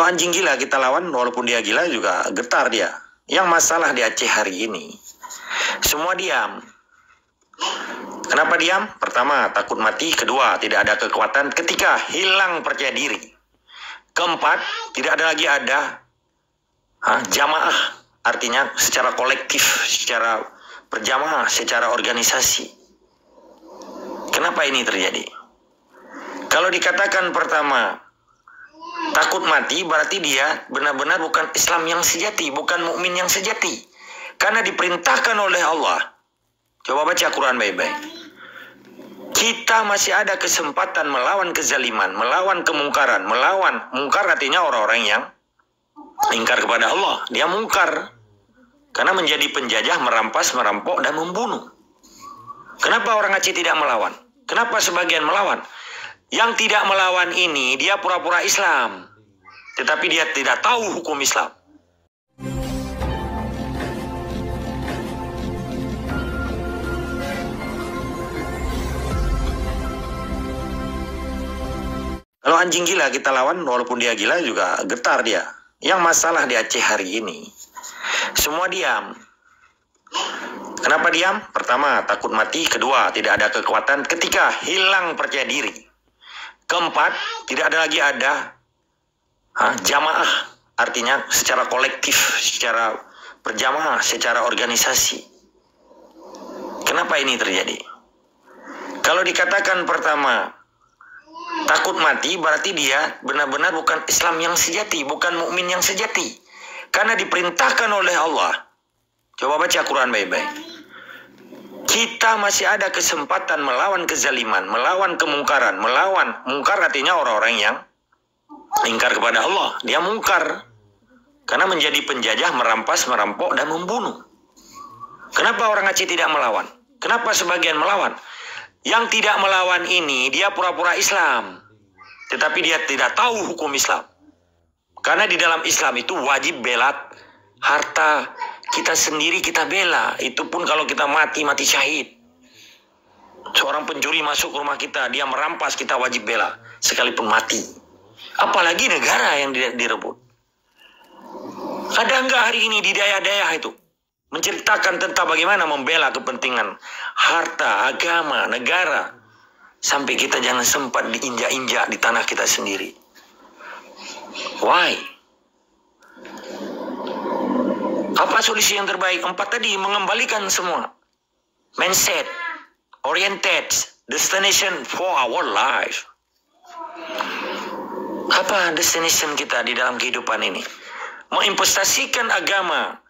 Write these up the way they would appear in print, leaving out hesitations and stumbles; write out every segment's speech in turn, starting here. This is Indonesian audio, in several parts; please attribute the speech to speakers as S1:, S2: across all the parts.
S1: Kalau anjing gila kita lawan, walaupun dia gila juga getar dia. Yang masalah di Aceh hari ini, semua diam. Kenapa diam? Pertama, takut mati. Kedua, tidak ada kekuatan. Ketiga, hilang percaya diri. Keempat, tidak ada lagi jamaah. Artinya secara kolektif, secara berjamaah, secara organisasi. Kenapa ini terjadi? Kalau dikatakan pertama, takut mati, berarti dia benar-benar bukan Islam yang sejati, bukan mukmin yang sejati. Karena diperintahkan oleh Allah. Coba baca Quran baik-baik. Kita masih ada kesempatan melawan kezaliman, melawan kemungkaran, melawan mungkar artinya orang-orang yang ingkar kepada Allah. Dia mungkar karena menjadi penjajah, merampas, merampok, dan membunuh. Kenapa orang Aceh tidak melawan? Kenapa sebagian melawan? Yang tidak melawan ini dia pura-pura Islam, tetapi dia tidak tahu hukum Islam. Kalau anjing gila kita lawan, walaupun dia gila juga getar dia. Yang masalah di Aceh hari ini, semua diam. Kenapa diam? Pertama, takut mati. Kedua, tidak ada kekuatan. Ketiga, hilang percaya diri. Keempat, tidak ada lagi jamaah. Artinya secara kolektif, secara berjamaah, secara organisasi. Kenapa ini terjadi? Kalau dikatakan pertama, takut mati, berarti dia benar-benar bukan Islam yang sejati, bukan mukmin yang sejati. Karena diperintahkan oleh Allah. Coba baca Quran baik-baik. Kita masih ada kesempatan melawan kezaliman, melawan kemungkaran, melawan mungkar artinya orang-orang yang ingkar kepada Allah. Dia mungkar karena menjadi penjajah, merampas, merampok, dan membunuh. Kenapa orang Aceh tidak melawan? Kenapa sebagian melawan? Yang tidak melawan ini dia pura-pura Islam, tetapi dia tidak tahu hukum Islam. Karena di dalam Islam itu wajib bela harta kita sendiri, kita bela. Itu pun kalau kita mati syahid. Seorang pencuri masuk ke rumah kita, dia merampas, kita wajib bela sekalipun mati. Apalagi negara yang direbut. Ada enggak hari ini di daerah-daerah itu menceritakan tentang bagaimana membela kepentingan harta, agama, negara, sampai kita jangan sempat diinjak-injak di tanah kita sendiri. Why? Apa solusi yang terbaik? 4 tadi, mengembalikan semua. Mindset, oriented, destination for our life. Apa destination kita di dalam kehidupan ini? Menginvestasikan agama,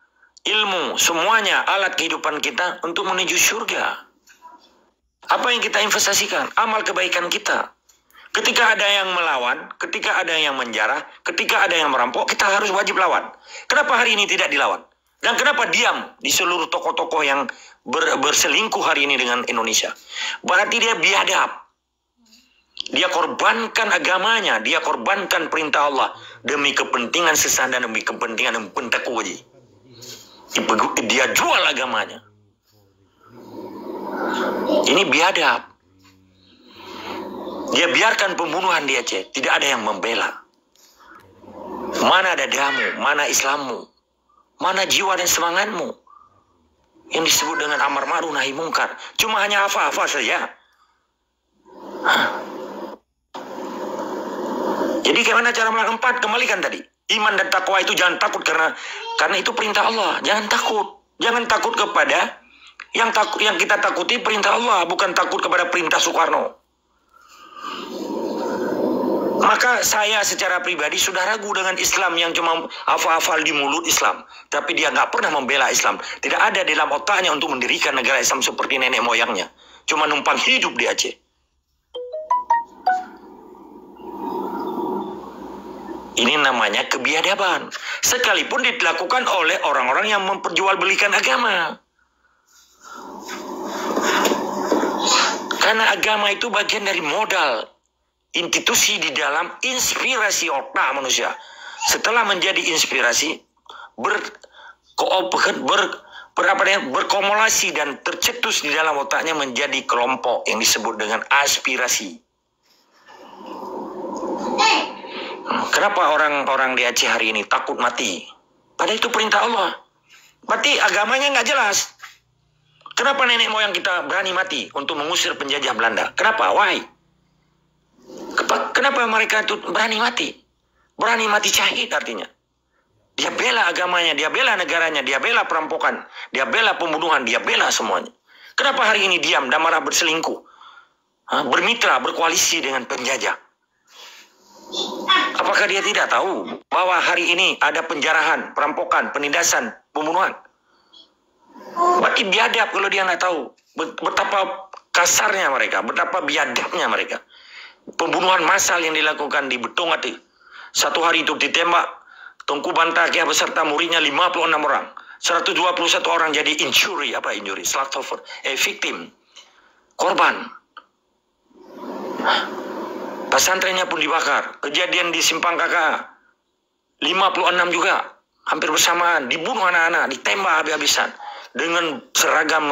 S1: ilmu, semuanya alat kehidupan kita untuk menuju surga. Apa yang kita investasikan? Amal kebaikan kita. Ketika ada yang melawan, ketika ada yang menjarah, ketika ada yang merampok, kita harus wajib lawan. Kenapa hari ini tidak dilawan? Dan kenapa diam di seluruh tokoh-tokoh yang berselingkuh hari ini dengan Indonesia? Berarti dia biadab. Dia korbankan agamanya, dia korbankan perintah Allah demi kepentingan sesat dan demi kepentingan pentakuji. Dia jual agamanya. Ini biadab. Dia biarkan pembunuhan di Aceh. Tidak ada yang membela. Mana dadamu, mana Islammu, mana jiwa dan semangatmu yang disebut dengan amar ma'ruf nahi mungkar? Cuma hanya hafal-hafal saja. Jadi bagaimana cara melakukan 4? Kembalikan tadi. Iman dan takwa itu jangan takut karena itu perintah Allah. Jangan takut. Jangan takut kepada yang kita takuti perintah Allah, bukan takut kepada perintah Soekarno. Maka saya secara pribadi sudah ragu dengan Islam yang cuma hafal-hafal di mulut Islam, tapi dia nggak pernah membela Islam. Tidak ada dalam otaknya untuk mendirikan negara Islam seperti nenek moyangnya. Cuma numpang hidup di Aceh. Ini namanya kebiadaban. Sekalipun dilakukan oleh orang-orang yang memperjualbelikan agama. Karena agama itu bagian dari modal, institusi di dalam inspirasi otak manusia. Setelah menjadi inspirasi, berkomulasi dan tercetus di dalam otaknya menjadi kelompok yang disebut dengan aspirasi. Kenapa orang-orang di Aceh hari ini takut mati? Padahal itu perintah Allah. Berarti agamanya nggak jelas. Kenapa nenek moyang kita berani mati untuk mengusir penjajah Belanda? Kenapa? Why? Kenapa mereka itu berani mati? Berani mati syahid artinya. Dia bela agamanya, dia bela negaranya, dia bela perampokan, dia bela pembunuhan, dia bela semuanya. Kenapa hari ini diam dan malah berselingkuh? Bermitra, berkoalisi dengan penjajah? Apakah dia tidak tahu bahwa hari ini ada penjarahan, perampokan, penindasan, pembunuhan? Berarti biadab kalau dia nggak tahu. Betapa kasarnya mereka, betapa biadabnya mereka. Pembunuhan massal yang dilakukan di Betongat. Satu hari itu ditembak Tengku Bantakia beserta muridnya 56 orang. 121 orang jadi injury, slachtover, victim, korban. Pesantrennya pun dibakar. Kejadian di Simpang KKA 56 juga hampir bersamaan, dibunuh anak-anak, ditembak habis-habisan dengan seragam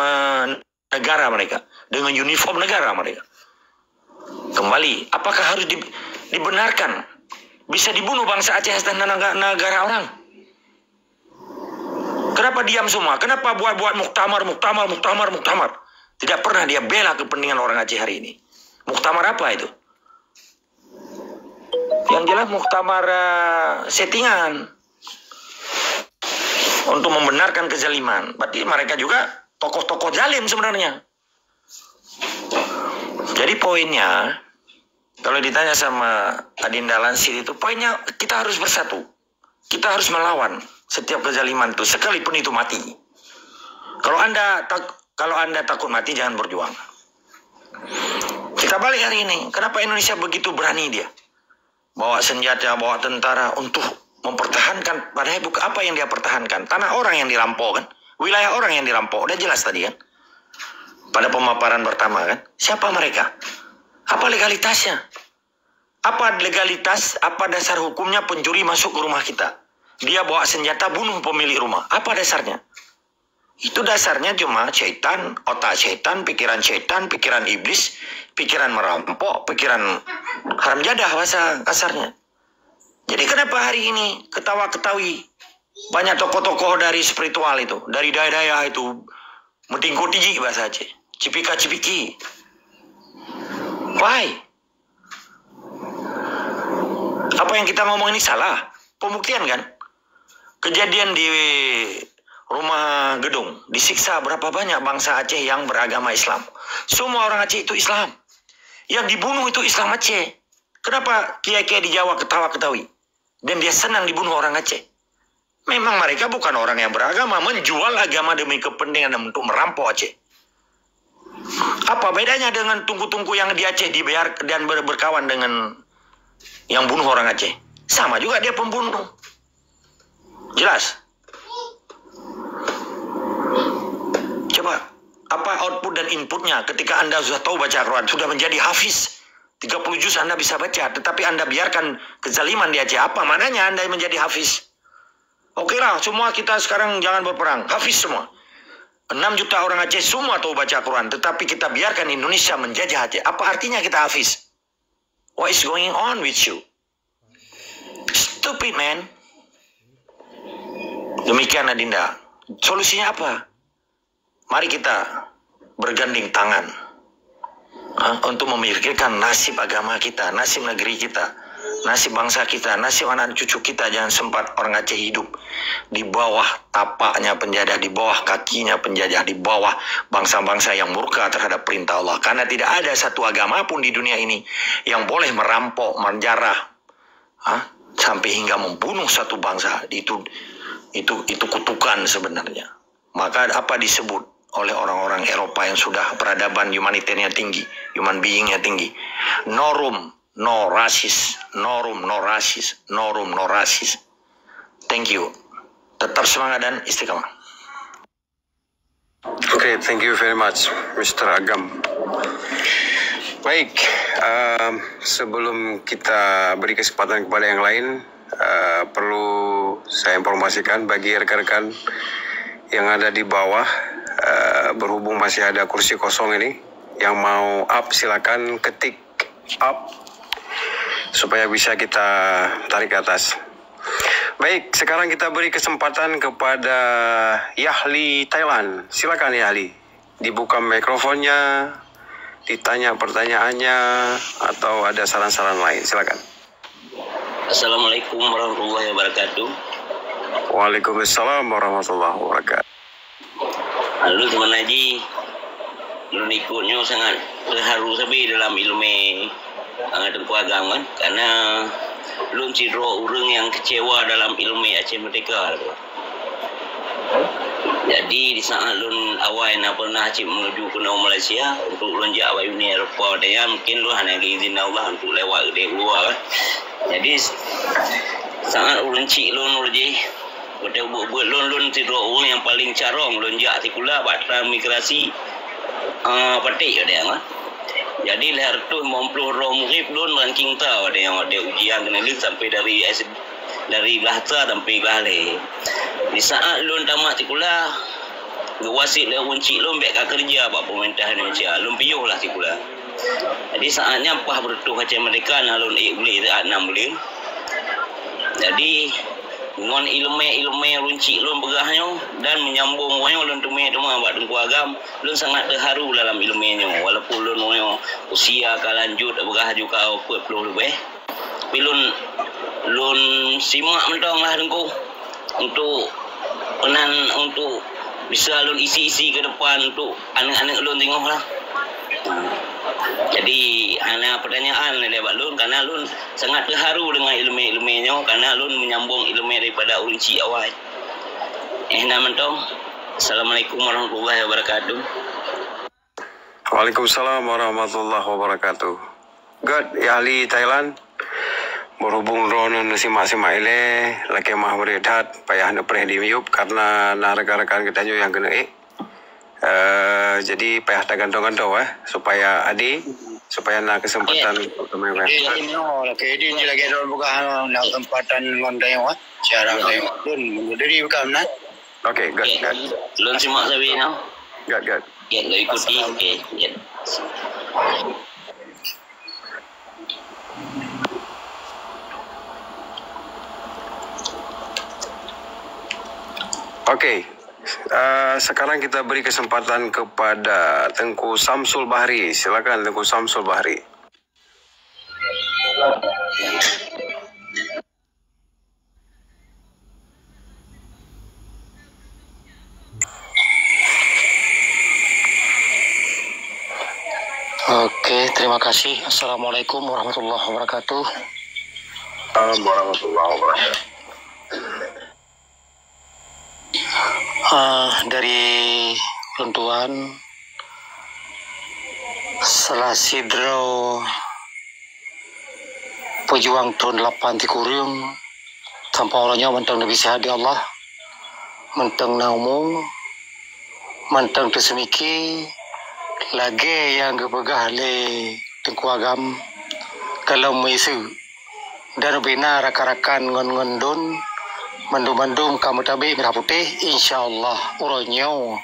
S1: negara mereka, dengan uniform negara mereka. Kembali, apakah harus dibenarkan bisa dibunuh bangsa Aceh dan negara orang? Kenapa diam semua? Kenapa buat muktamar? Tidak pernah dia bela kepentingan orang Aceh hari ini. Muktamar apa itu? Yang jelas muktamar settingan untuk membenarkan kezaliman. Berarti mereka juga tokoh-tokoh zalim sebenarnya. Jadi poinnya, kalau ditanya sama Adinda Lansir itu, poinnya kita harus bersatu. Kita harus melawan setiap kezaliman itu, sekalipun itu mati. Kalau Anda takut mati, jangan berjuang. Kita balik hari ini, kenapa Indonesia begitu berani dia? Bawa senjata, bawa tentara untuk mempertahankan, padahal bukan apa yang dia pertahankan. Tanah orang yang dirampok kan, wilayah orang yang dirampok, udah jelas tadi kan. Pada pemaparan pertama kan, siapa mereka? Apa legalitasnya? Apa legalitas, apa dasar hukumnya pencuri masuk ke rumah kita? Dia bawa senjata bunuh pemilik rumah. Apa dasarnya? Itu dasarnya cuma syaitan, otak syaitan, pikiran iblis, pikiran merampok, pikiran haram jadah bahasa kasarnya. Jadi kenapa hari ini ketawa-ketawi banyak tokoh-tokoh dari spiritual itu, dari daya-daya itu, metingkutiji bahasa Aceh, cipika-cipiki. Why? Apa yang kita ngomong ini salah? Pembuktian kan? Kejadian di rumah gedung, disiksa berapa banyak bangsa Aceh yang beragama Islam. Semua orang Aceh itu Islam. Yang dibunuh itu Islam Aceh. Kenapa kiai-kiai di Jawa ketawa-ketawi? Dan dia senang dibunuh orang Aceh. Memang mereka bukan orang yang beragama, menjual agama demi kepentingan untuk merampok Aceh. Apa bedanya dengan tungku-tungku yang di Aceh dibayar dan berkawan dengan yang bunuh orang Aceh? Sama juga dia pembunuh. Jelas? Coba, apa output dan inputnya ketika Anda sudah tahu baca Quran, sudah menjadi hafiz, 30 juz Anda bisa baca, tetapi Anda biarkan kezaliman di Aceh. Apa mananya Anda menjadi hafiz? Oke lah, semua kita sekarang jangan berperang, hafiz semua. 6 juta orang Aceh semua tahu baca Quran, tetapi kita biarkan Indonesia menjajah Aceh. Apa artinya kita hafiz? What is going on with you? Stupid man. Demikian Adinda. Solusinya apa? Mari kita berganding tangan untuk memikirkan nasib agama kita, nasib negeri kita, nasib bangsa kita, nasib anak cucu kita. Jangan sempat orang Aceh hidup di bawah tapaknya penjajah, di bawah kakinya penjajah, di bawah bangsa-bangsa yang murka terhadap perintah Allah. Karena tidak ada satu agama pun di dunia ini yang boleh merampok, menjarah, sampai hingga membunuh satu bangsa. Itu kutukan sebenarnya. Maka apa disebut oleh orang-orang Eropa yang sudah peradaban humanitariannya tinggi, human beingnya tinggi? No room, no racist, no room, no racist, no room, no racist. Thank you. Tetap semangat dan istiqamah.
S2: Okay, thank you very much, Mr. Agam. Baik, sebelum kita beri kesempatan kepada yang lain, perlu saya informasikan bagi rekan-rekan yang ada di bawah, berhubung masih ada kursi kosong ini, yang mau up silakan ketik up supaya bisa kita tarik ke atas. Baik, sekarang kita beri kesempatan kepada Yahli Thailand. Silakan Yahli, dibuka mikrofonnya, ditanya pertanyaannya, atau ada saran-saran lain. Silakan.
S3: Assalamualaikum warahmatullahi wabarakatuh.
S2: Waalaikumsalam warahmatullahi wabarakatuh.
S3: Lalu teman Haji, lu ikutnya sangat terharu sabi dalam ilmu Tengku Agam kan, karena lu cidro orang yang kecewa dalam ilmu Aceh Merdeka. Jadi di saat lu awal nak pernah Aceh menuju ke Malaysia untuk lonjak ke Uni Eropah dia, mungkin lu hanya izin Allah untuk lewat ke luar kan. Jadi sangat ulun cik lu je betul buat lun cidro orang yang paling carong lonjak tikula batra migrasi petik dia kan. Jadi leher tu 90 roh murid lun ranking tahu ada yang ada ujian kena sampai dari Belahta sampai Belale. Di saat lun tamat tikula, gewasit le uncik lun bek kerja apa pemerintahan Malaysia. Lun piyuh lah tikula. Jadi saatnya pah bertuh Aceh Merdeka lun boleh 6 bulan. Jadi dengan ilmu runcik lun berahnya dan menyambung wahyu lun tumai-tumai buat Tengku Agam, lun sangat terharu dalam ilmunya walaupun lun wahyu usia ka lanjut berah juga 40 lebih. Tapi lun simak mentong lah Tengku untuk untuk bisa lun isi-isi ke depan untuk anak-anak lun tengok lah. Jadi hanya pertanyaan lewat lun karena lun sangat terharu dengan ilmu-ilmunya karena lun menyambung ilmu daripada unci awal. Nah mentong. Assalamualaikum warahmatullahi wabarakatuh.
S2: Waalaikumsalam warahmatullahi wabarakatuh. God, Yahli Thailand. Berhubung ronon simak-simak ile, laki mah beredat, payah nak perih di miup karena nah rekan-rekan kita yang kena jadi payah tak gantong-gantong supaya supaya nak kesempatan pertama
S4: Jadi laki ini lagi ada buka nak kesempatan ngondai cara pun dari bukan nak.
S2: Okay, good.
S3: Lun simak sabi no.
S2: Good.
S3: Ya, lo ikuti. Okay. Ya.
S2: Okey, sekarang kita beri kesempatan kepada Tengku Samsul Bahri. Silakan Tengku Samsul Bahri.
S4: Oke, terima kasih. Assalamualaikum warahmatullahi wabarakatuh.
S2: Assalamualaikum warahmatullahi wabarakatuh.
S4: Dari Luntuan Selasidro pejuang tahun 8 ti kuriung tanpa orangnya mentang Nabi sehat di Allah mentang naumung mentang tersemiki lagi yang kepegah le Tengku Agam kalau meisu dan bina rakan-rakan ngon-ngon mandum-mandum kamu tabi merah putih insyaallah uronyo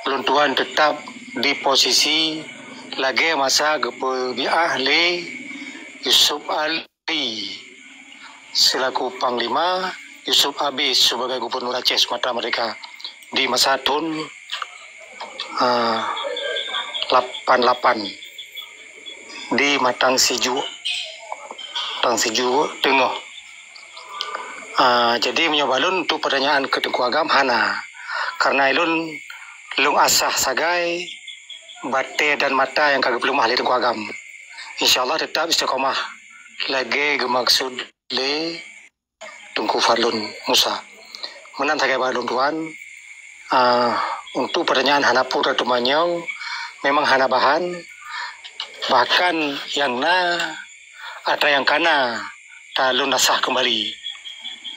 S4: Luntuan tetap di posisi lagi masa kepebiah le Yusuf Ali selaku Panglima, Yusuf Habis sebagai Gubernur Aceh Sumatera Merdeka di masa tahun 88 di Matang Siju Tengah. Jadi menyobalun untuk pertanyaan ke Tengku Agam hana karena ilun lung asah sagai bate dan mata yang kagak belum ahli Tengku Agam. InsyaAllah tetap istiqomah lagi gemaksud le Tengku Fadlun Musa. Menan sagai balun tuan untuk pertanyaan hana pura tumanyong memang hana bahan bahkan yang ada yang kana talun nasah kembali.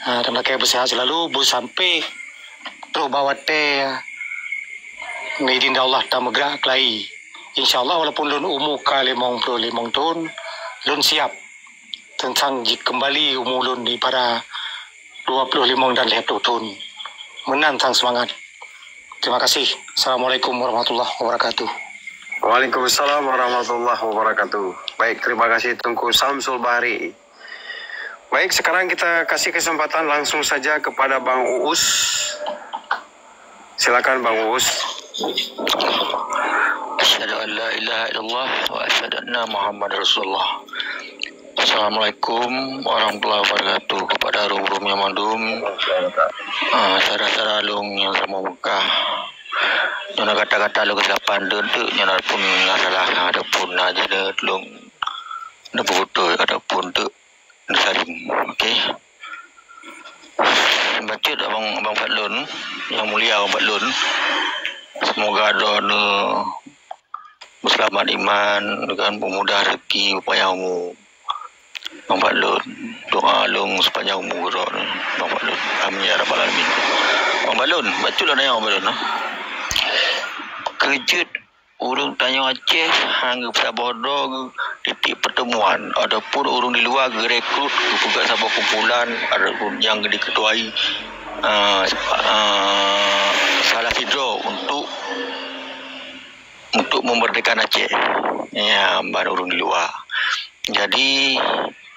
S4: Dan pakai bersehat selalu bu sampai terus bawa teh ngidin Allah tak megrak kelai. InsyaAllah walaupun lun umur ka 55 tahun lun siap tentang kembali umur lun di pada 25 dan 50 tahun menantang semangat. Terima kasih. Assalamualaikum warahmatullahi wabarakatuh.
S2: Waalaikumsalam warahmatullahi wabarakatuh. Baik, terima kasih Tengku Samsul Bahri. Baik, sekarang kita kasih kesempatan langsung saja kepada Bang Uus. Silakan Bang Uus.
S5: Asyhadu an la ilaha illallah wa asyhadu anna Muhammad Rasulullah. Assalamualaikum warahmatullahi wabarakatuh. Kepada rum-rum yang mandum, saudara-saudara alung yang sama Mekah. Nyona kata-kata lu kesilapan duduk, nyona pun nggak salah, ada pun aja deh belum. Ada betul, ada pun tuh saling, okey. Baca abang Fadlun, yang mulia abang Fadlun. Semoga doa berselamat iman dengan pemudah rezeki upayamu. Bang Fadlun, doa lung sepanjang umur Bang Fadlun. Amin ya rabbal alamin. Bang Fadlun, betul lah nanya Bang Fadlun. Kejut urung tanya Aceh hangga Sabah Bodoh titik pertemuan. Adapun urung di luar rekrut juga Sabah kumpulan adapun yang diketuai Salah Sidro untuk memerdekakan Aceh. Ya, baru urung di luar. Jadi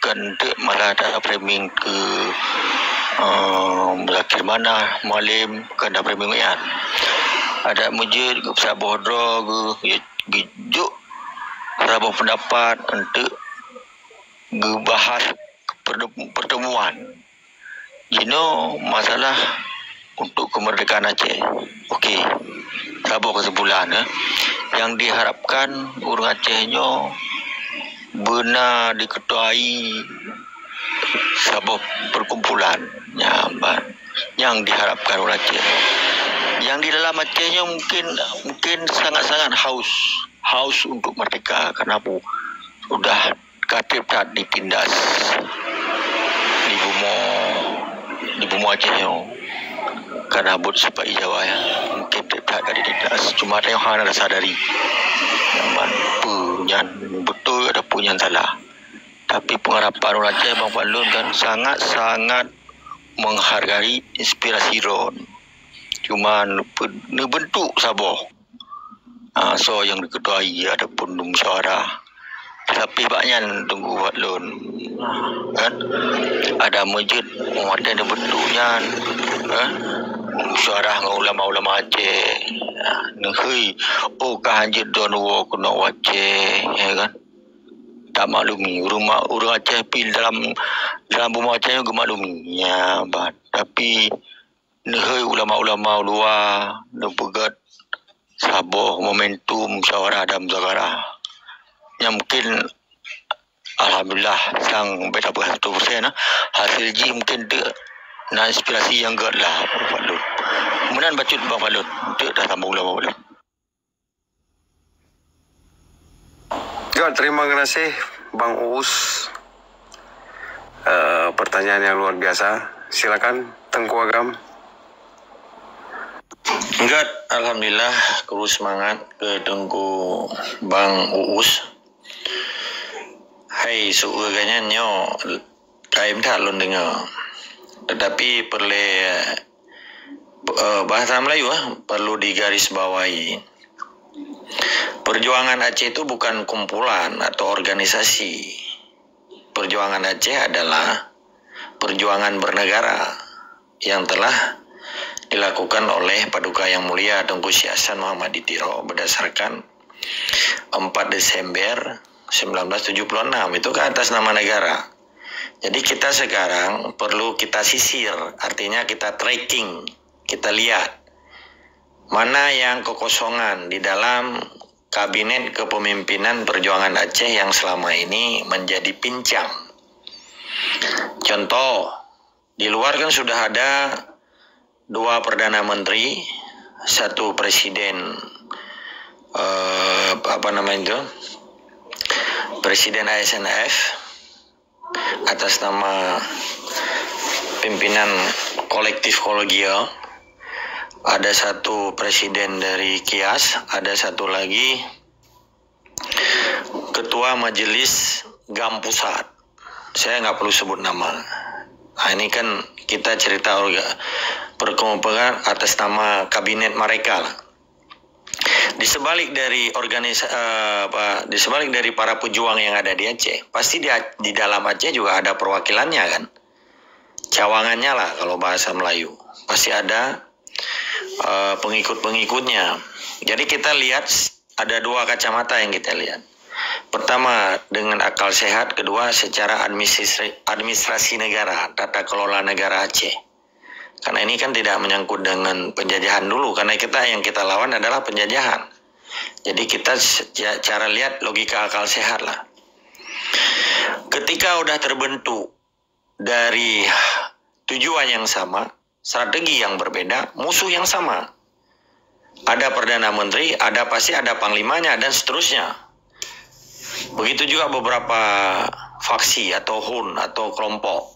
S5: kena malah ada framing ke berakhir mana malam kena framing ya. Ada masjid ke Sabah Bodoh ke gijuk Sabah pendapat untuk bahas pertemuan. Jino masalah untuk kemerdekaan Aceh. Okey. Sabah kesimpulan yang diharapkan urang Acehnya benar diketuai Sabah perkumpulan yang diharapkan oleh Aceh. Yang di dalam Acehnya mungkin sangat-sangat haus untuk merdeka karena sudah katib tak ditindas di bumi Acehnya karena buat sepak Jawa ya mungkin tak ada ditindas cuma ada yang harus sadari yang betul ada pun yang salah. Tapi pengharapan orang Aceh Bang Fadlun kan sangat-sangat menghargai inspirasi Ron. Cuma bentuk Sabah. So yang diketuai ada pun musyawarah. Tapi banyak tunggu Fadlun. Kan? Ada masjid ada bentuknya. Musyawarah dengan ulama-ulama Aceh. Nehei, kahanjit don wo kena Aceh, ya kan? Tak maklumi rumah orang Aceh pil dalam rumah Aceh juga maklumi ya tapi nehei ulama-ulama luar nepegat Sabah momentum musyawarah dan muzakarah yang mungkin alhamdulillah sang beta 100% hasil ji mungkin dia nak inspirasi yang gad lah Bang Fadlun. Kemudian bacut Bang Fadlun dia dah sambung ulama Fadlun.
S2: Terima kasih Bang Uus. Pertanyaan yang luar biasa. Silakan Tengku Agam.
S1: Enggak, alhamdulillah terus semangat ke Tengku Bang Uus. Hai suuganya nyo kaim tak lun dengar. Tetapi perlu bahasa Melayu perlu digarisbawahi. Perjuangan Aceh itu bukan kumpulan atau organisasi. Perjuangan Aceh adalah perjuangan bernegara yang telah dilakukan oleh Paduka Yang Mulia Tengku Syekh Hasan Muhammad Ditiro berdasarkan 4 Desember 1976 itu ke atas nama negara. Jadi kita sekarang perlu kita sisir, artinya kita tracking, kita lihat mana yang kekosongan di dalam Kabinet Kepemimpinan Perjuangan Aceh yang selama ini menjadi pincang. Contoh, di luar kan sudah ada 2 Perdana Menteri, 1 Presiden, Presiden ASNF, atas nama pimpinan kolektif kolegial. Ada 1 presiden dari Kias, ada 1 lagi ketua majelis GAM pusat. Saya nggak perlu sebut nama. Nah, ini kan kita cerita perkumpulan atas nama kabinet mereka lah. Di sebalik dari di sebalik dari para pejuang yang ada di Aceh, pasti di dalam Aceh juga ada perwakilannya kan, cawangannya lah kalau bahasa Melayu, pasti ada pengikut-pengikutnya. Jadi kita lihat ada dua kacamata yang kita lihat. Pertama dengan akal sehat, kedua secara administrasi negara, tata kelola negara Aceh. Karena ini kan tidak menyangkut dengan penjajahan dulu, karena yang kita lawan adalah penjajahan. Jadi kita cara lihat logika akal sehat lah. Ketika udah terbentuk dari tujuan yang sama, strategi yang berbeda, musuh yang sama. Ada Perdana Menteri, pasti ada Panglimanya, dan seterusnya. Begitu juga beberapa faksi atau HUN atau kelompok.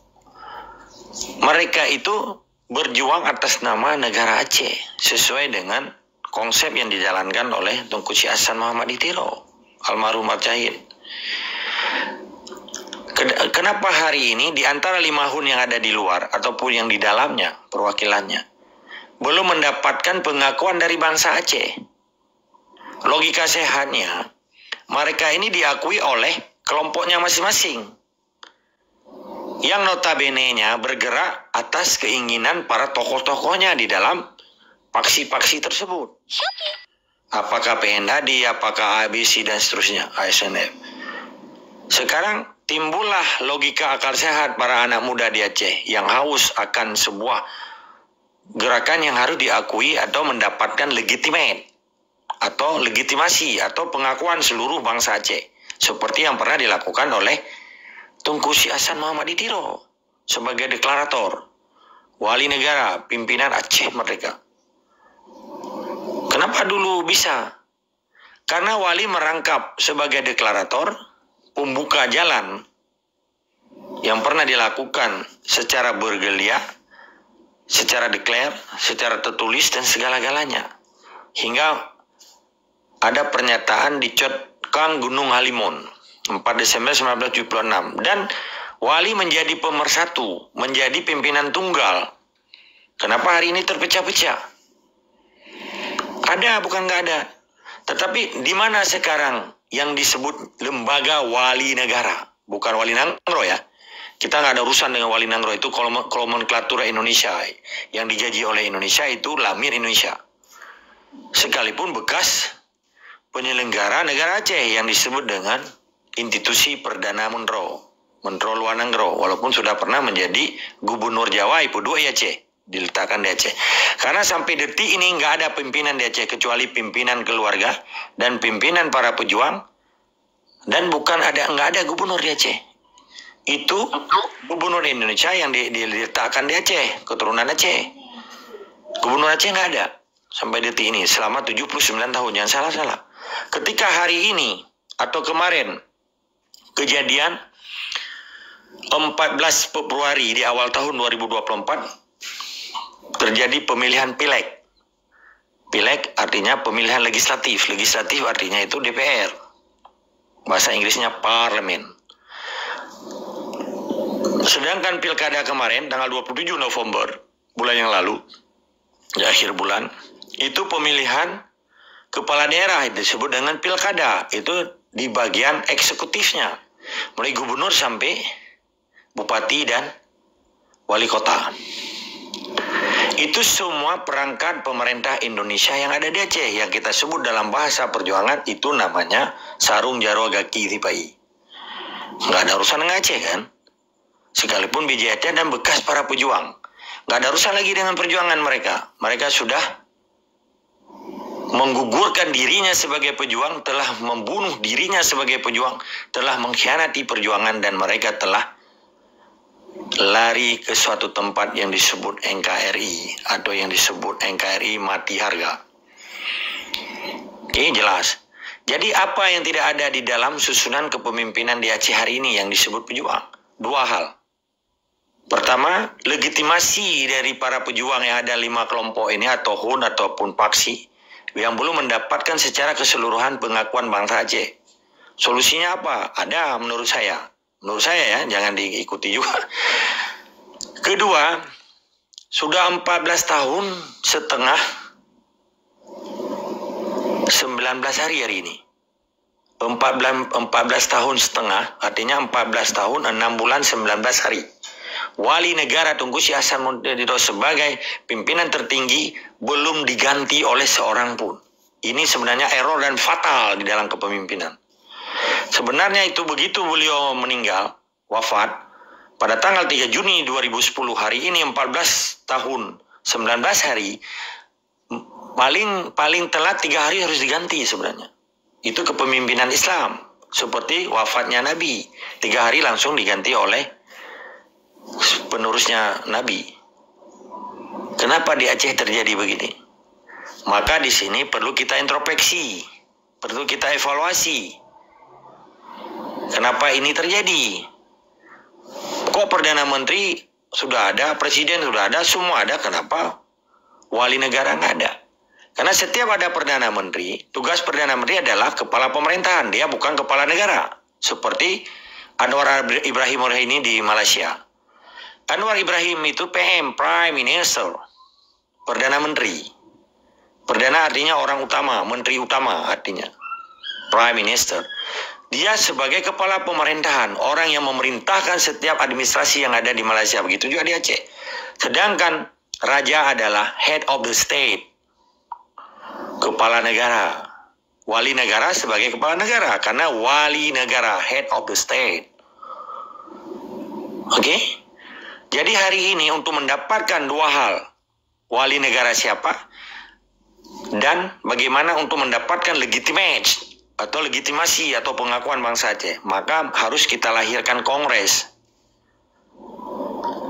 S1: Mereka itu berjuang atas nama negara Aceh sesuai dengan konsep yang dijalankan oleh Tunku Syekh Hasan Muhammad Itiro, almarhum Al-Jahid. Kenapa hari ini di antara 5 HUN yang ada di luar ataupun yang di dalamnya perwakilannya belum mendapatkan pengakuan dari bangsa Aceh? Logika sehatnya, mereka ini diakui oleh kelompoknya masing-masing, yang notabene-nya bergerak atas keinginan para tokoh-tokohnya di dalam paksi-paksi tersebut. Apakah PNHD, apakah ABC dan seterusnya, ASNF. Sekarang timbullah logika akal sehat para anak muda di Aceh yang haus akan sebuah gerakan yang harus diakui atau mendapatkan legitimasi atau pengakuan seluruh bangsa Aceh, seperti yang pernah dilakukan oleh Tunku Syekh Hasan Muhammad Itiro sebagai deklarator, wali negara, pimpinan Aceh Merdeka. Kenapa dulu bisa? Karena wali merangkap sebagai deklarator, pembuka jalan yang pernah dilakukan secara bergelia, secara declare, secara tertulis dan segala-galanya. Hingga ada pernyataan di Cot Kang Gunung Halimun 4 Desember 1976, dan wali menjadi pemersatu, menjadi pimpinan tunggal. Kenapa hari ini terpecah-pecah? Ada, bukan nggak ada. Tetapi di mana sekarang yang disebut lembaga wali negara? Bukan wali Nangro ya. Kita nggak ada urusan dengan wali Nangro, itu nomenklatur Indonesia. Yang dijaji oleh Indonesia itu Lamir Indonesia. Sekalipun bekas penyelenggara negara Aceh yang disebut dengan institusi Perdana Mentro Luar Nangro, walaupun sudah pernah menjadi Gubernur Jawa Ipu 2 Aceh, diletakkan di Aceh. Karena sampai detik ini nggak ada pimpinan di Aceh kecuali pimpinan keluarga dan pimpinan para pejuang, dan nggak ada gubernur di Aceh. Itu gubernur Indonesia yang diletakkan di Aceh, keturunan Aceh. Gubernur Aceh nggak ada sampai detik ini selama 79 tahun, jangan salah-salah. Ketika hari ini atau kemarin kejadian 14 Februari di awal tahun 2024 terjadi pemilihan pileg. Pileg artinya pemilihan legislatif. Legislatif artinya itu DPR. Bahasa Inggrisnya parlemen. Sedangkan pilkada kemarin tanggal 27 November bulan yang lalu, di akhir bulan, itu pemilihan kepala daerah, disebut dengan pilkada. Itu di bagian eksekutifnya, mulai gubernur sampai bupati dan wali kota. Itu semua perangkat pemerintah Indonesia yang ada di Aceh, yang kita sebut dalam bahasa perjuangan itu namanya sarung jaro gaki tipai. Nggak ada urusan dengan Aceh kan? Sekalipun BJ Aceh dan bekas para pejuang, nggak ada urusan lagi dengan perjuangan mereka. Mereka sudah menggugurkan dirinya sebagai pejuang, telah membunuh dirinya sebagai pejuang, telah mengkhianati perjuangan, dan mereka telah lari ke suatu tempat yang disebut NKRI atau yang disebut NKRI mati harga. Ini jelas. Jadi apa yang tidak ada di dalam susunan kepemimpinan di Aceh hari ini yang disebut pejuang? Dua hal. Pertama, legitimasi dari para pejuang yang ada 5 kelompok ini atau HUN ataupun paksi yang belum mendapatkan secara keseluruhan pengakuan bangsa Aceh. Solusinya apa? Ada menurut saya. Menurut saya ya, jangan diikuti juga. Kedua, sudah 14 tahun setengah hari ini. 14 tahun setengah, artinya 14 tahun 6 bulan 19 hari. Wali negara Tunku Syekh Hasanuddin sebagai pimpinan tertinggi belum diganti oleh seorang pun. Ini sebenarnya error dan fatal di dalam kepemimpinan. Sebenarnya itu begitu beliau meninggal, wafat, pada tanggal 3 Juni 2010, hari ini 14 tahun 19 hari, paling telat 3 hari harus diganti sebenarnya. Itu kepemimpinan Islam. Seperti wafatnya Nabi, 3 hari langsung diganti oleh penerusnya Nabi. Kenapa di Aceh terjadi begini? Maka di sini perlu kita introspeksi, perlu kita evaluasi. Kenapa ini terjadi? Kok Perdana Menteri sudah ada, Presiden sudah ada, semua ada, kenapa wali negara nggak ada? Karena setiap ada Perdana Menteri, tugas Perdana Menteri adalah kepala pemerintahan, dia bukan kepala negara. Seperti Anwar Ibrahim ini di Malaysia. Anwar Ibrahim itu PM, Prime Minister, Perdana Menteri. Perdana artinya orang utama, menteri utama artinya. Prime Minister. Dia sebagai kepala pemerintahan, orang yang memerintahkan setiap administrasi yang ada di Malaysia. Begitu juga di Aceh. Sedangkan Raja adalah head of the state. Kepala negara. Wali negara sebagai kepala negara. Karena wali negara, head of the state. Oke? Jadi hari ini untuk mendapatkan dua hal. Wali negara siapa? Dan bagaimana untuk mendapatkan legitimasi atau pengakuan bangsa Aceh. Maka harus kita lahirkan kongres.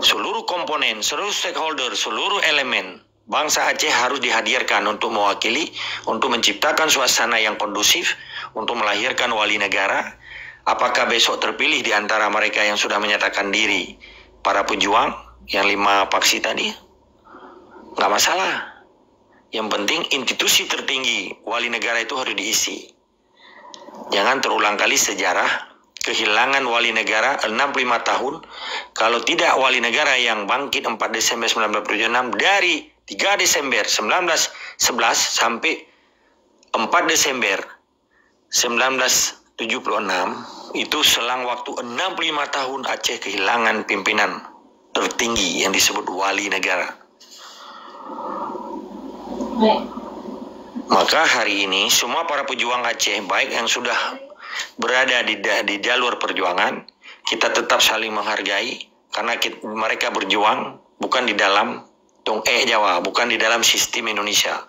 S1: Seluruh komponen, seluruh stakeholder, seluruh elemen bangsa Aceh harus dihadirkan untuk mewakili, untuk menciptakan suasana yang kondusif, untuk melahirkan wali negara. Apakah besok terpilih di antara mereka yang sudah menyatakan diri, para pejuang, yang 5 faksi tadi? Nggak masalah. Yang penting institusi tertinggi wali negara itu harus diisi. Jangan terulang kali sejarah kehilangan wali negara 65 tahun. Kalau tidak wali negara yang bangkit 4 Desember 1976 dari 3 Desember 1911 sampai 4 Desember 1976, itu selang waktu 65 tahun Aceh kehilangan pimpinan tertinggi yang disebut wali negara. Maka hari ini semua para pejuang Aceh, baik yang sudah berada di jalur perjuangan, kita tetap saling menghargai karena mereka berjuang bukan di dalam Jawa, bukan di dalam sistem Indonesia.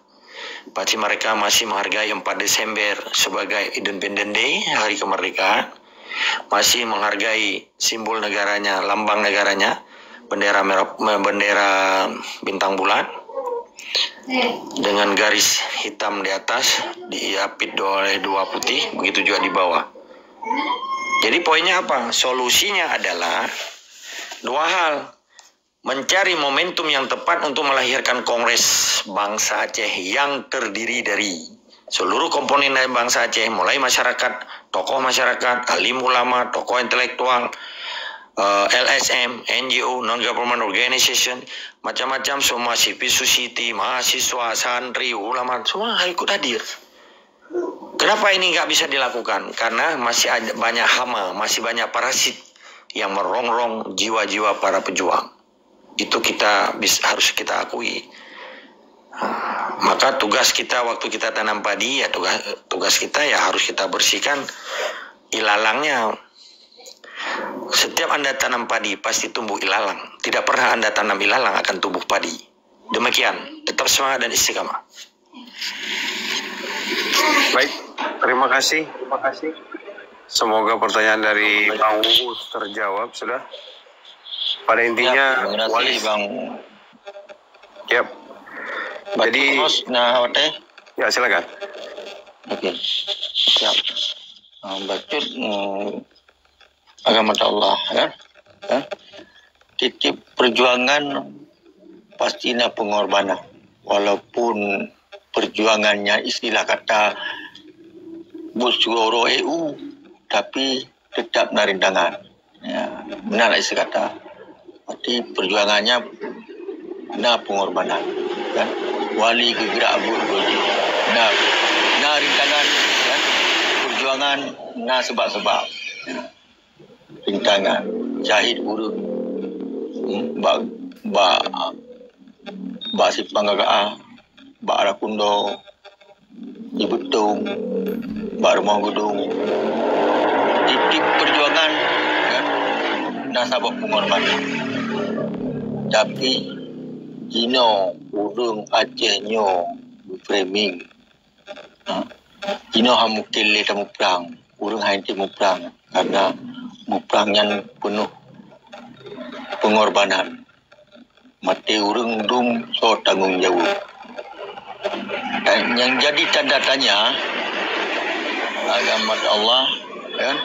S1: Pasti mereka masih menghargai 4 Desember sebagai Independence Day, hari kemerdekaan, masih menghargai simbol negaranya, lambang negaranya, bendera merah, bendera bintang bulan dengan garis hitam di atas, diapit oleh 2 putih, begitu juga di bawah. Jadi poinnya apa? Solusinya adalah 2 hal. Mencari momentum yang tepat untuk melahirkan Kongres Bangsa Aceh yang terdiri dari seluruh komponen dari bangsa Aceh, mulai masyarakat, tokoh masyarakat, alim ulama, tokoh intelektual, LSM, NGO, non-government organization, macam-macam, semua civil society, mahasiswa, santri, ulama, semua ikut hadir. Kenapa ini nggak bisa dilakukan? Karena masih ada banyak hama, masih banyak parasit yang merongrong jiwa-jiwa para pejuang. Itu harus kita akui. Maka tugas kita waktu kita tanam padi, ya tugas kita ya harus kita bersihkan ilalangnya. Setiap Anda tanam padi pasti tumbuh ilalang. Tidak pernah Anda tanam ilalang akan tumbuh padi. Demikian, tetap semangat dan istiqamah.
S2: Baik, terima kasih. Semoga pertanyaan dari Bang Uus terjawab sudah. Pada intinya,
S5: ya,
S2: wali
S5: Bang.
S2: Yap. Jadi, ya silakan.
S5: Oke, siap. Bacut agama Allah ya. Titip perjuangan pastinya pengorbanan. Walaupun perjuangannya istilah kata Busgoro EU, tapi tetap narindangan. Ya, benar istilah kata. Berarti perjuangannya pengorbanan. Kan? Wali gerak abur. Nah rintangan kan perjuangan sebab-sebab rintangan jahit urut ba sipang gagaa ba arakundo di betung ba rumah gedung titik perjuangan kan sabab pengorbanan tapi Kino urung Aceh nyo framing. Kino hamu kele tamu perang, urung hainti mu perang karena mu perang yang penuh pengorbanan. Mati urung dum so tanggung jawab. Dan yang jadi tanda tanya agama Allah kan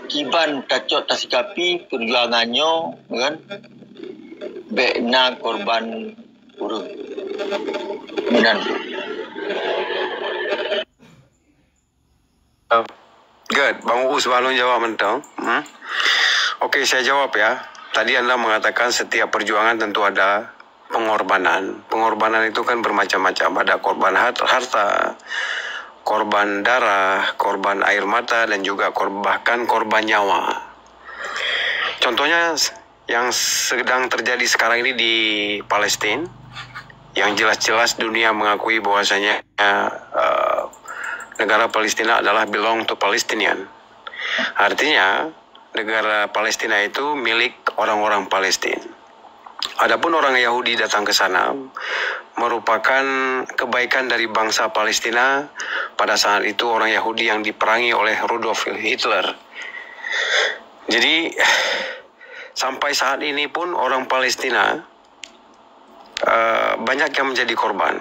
S5: kiban tacot tasikapi perjuangannya kan bekna korban urung menantu.
S2: Good, Bang Uus balon jawab mentang. Oke, saya jawab ya. Tadi Anda mengatakan setiap perjuangan tentu ada pengorbanan. Pengorbanan itu kan bermacam-macam. Ada korban harta, korban darah, korban air mata, dan juga bahkan korban nyawa. Contohnya yang sedang terjadi sekarang ini di Palestina, yang jelas-jelas dunia mengakui bahwasanya negara Palestina adalah belong to Palestinian. Artinya negara Palestina itu milik orang-orang Palestina. Adapun orang Yahudi datang ke sana merupakan kebaikan dari bangsa Palestina pada saat itu orang Yahudi yang diperangi oleh Rudolf Hitler. Jadi sampai saat ini pun orang Palestina banyak yang menjadi korban,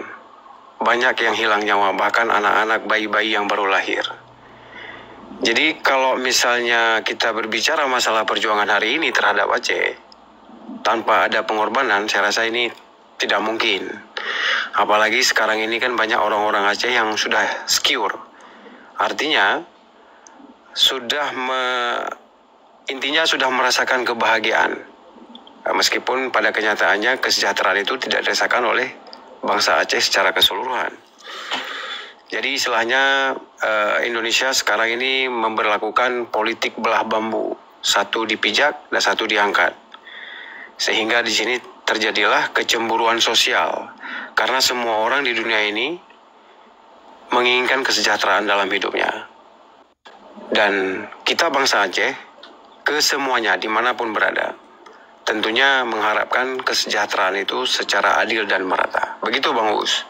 S2: banyak yang hilang nyawa, bahkan anak-anak bayi-bayi yang baru lahir. Jadi kalau misalnya kita berbicara masalah perjuangan hari ini terhadap Aceh tanpa ada pengorbanan, saya rasa ini tidak mungkin. Apalagi sekarang ini kan banyak orang-orang Aceh yang sudah secure, artinya intinya sudah merasakan kebahagiaan. Meskipun pada kenyataannya kesejahteraan itu tidak dirasakan oleh bangsa Aceh secara keseluruhan. Jadi istilahnya Indonesia sekarang ini memberlakukan politik belah bambu. Satu dipijak dan satu diangkat. Sehingga di sini terjadilah kecemburuan sosial. Karena semua orang di dunia ini menginginkan kesejahteraan dalam hidupnya. Dan kita bangsa Aceh, kesemuanya dimanapun berada, tentunya mengharapkan kesejahteraan itu secara adil dan merata. Begitu Bang Uus.